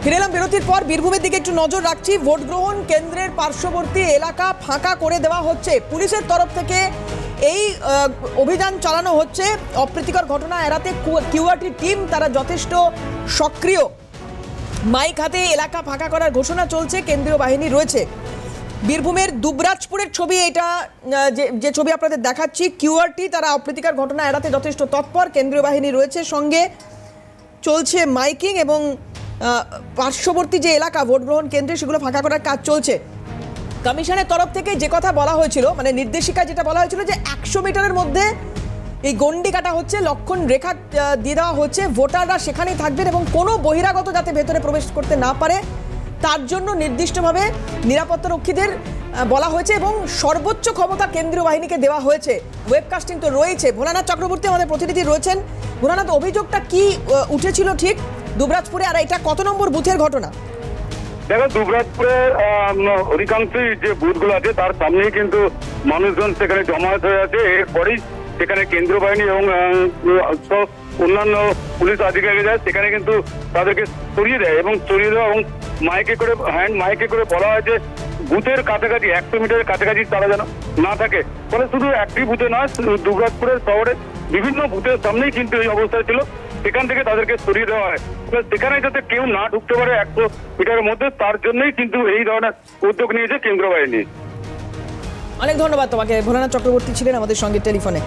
ফিরে এলাম বিরতির পর। বীরভূমের দিকে একটু নজর রাখছি। ভোট গ্রহণ কেন্দ্রের পার্শ্ববর্তী এলাকা ফাঁকা করে দেওয়া হচ্ছে। পুলিশের তরফ থেকে এই অভিযান চালানো হচ্ছে। অপ্রীতিকর ঘটনা এড়াতে কিউআরটি টিম তারা যথেষ্ট সক্রিয়। মাইক হাতে এলাকা ফাঁকা করার ঘোষণা চলছে। কেন্দ্রীয় বাহিনী রয়েছে। বীরভূমের দুবরাজপুরের ছবি এটা, যে ছবি আপনাদের দেখাচ্ছি। কিউআরটি তারা অপ্রীতিকর ঘটনা এড়াতে যথেষ্ট তৎপর। কেন্দ্রীয় বাহিনী রয়েছে সঙ্গে। চলছে মাইকিং এবং পার্শ্ববর্তী যে এলাকা ভোট গ্রহণ কেন্দ্রে সেগুলো ফাঁকা করার কাজ চলছে। কমিশনের তরফ থেকে যে কথা বলা হয়েছিল, মানে নির্দেশিকা যেটা বলা হয়েছিল যে 100 মিটারের মধ্যে এই গন্ডি কাটা হচ্ছে, লক্ষণ রেখা দিয়ে দেওয়া হচ্ছে। ভোটাররা সেখানেই থাকবেন এবং কোনো বহিরাগত যাতে ভেতরে প্রবেশ করতে না পারে তার জন্য নির্দিষ্টভাবে নিরাপত্তা রক্ষীদের বলা হয়েছে এবং সর্বোচ্চ ক্ষমতা কেন্দ্রীয় বাহিনীকে দেওয়া হয়েছে। ওয়েবকাস্টিং তো রয়েছে। ভোলানাথ চক্রবর্তী আমাদের প্রতিনিধি রয়েছেন। ভোলানাথ, অভিযোগটা কি উঠেছিল ঠিক দুবরাজপুরে, আর এটা কত নম্বর বুথের ঘটনা? দেখো, দুবরাজপুরের অধিকাংশই যে বুথগুলো আছে তার সামনেই কিন্তু মানুষজন সেখানে জমায়েত হয়ে আছে। এরপরেই সেখানে কেন্দ্রীয় বাহিনী এবং অন্যান্য পুলিশ আধিকারিক যায়, সেখানে কিন্তু তাদেরকে সরিয়ে দেয় এবং এবং মাইকে করে হ্যান্ড মাইকে করে বলা হয় যে বুথের কাছাকাছি 100 মিটারের কাছাকাছি তারা যেন না থাকে। ফলে শুধু একটি বুথে নয়, দুবরাজপুরের শহরে বিভিন্ন বুথের সামনেই কিন্তু এই অবস্থা ছিল। সেখান থেকে তাদেরকে সরিয়ে দেওয়া হয়, সেখানে যাতে কেউ না ঢুকতে পারে 100 মিটারের মধ্যে, তার জন্যই কিন্তু এই ধরনের উদ্যোগ নিয়েছে কেন্দ্রীয় বাহিনী। অনেক ধন্যবাদ তোমাকে। ভোলানাথ চক্রবর্তী ছিলেন আমাদের সঙ্গে টেলিফোনে।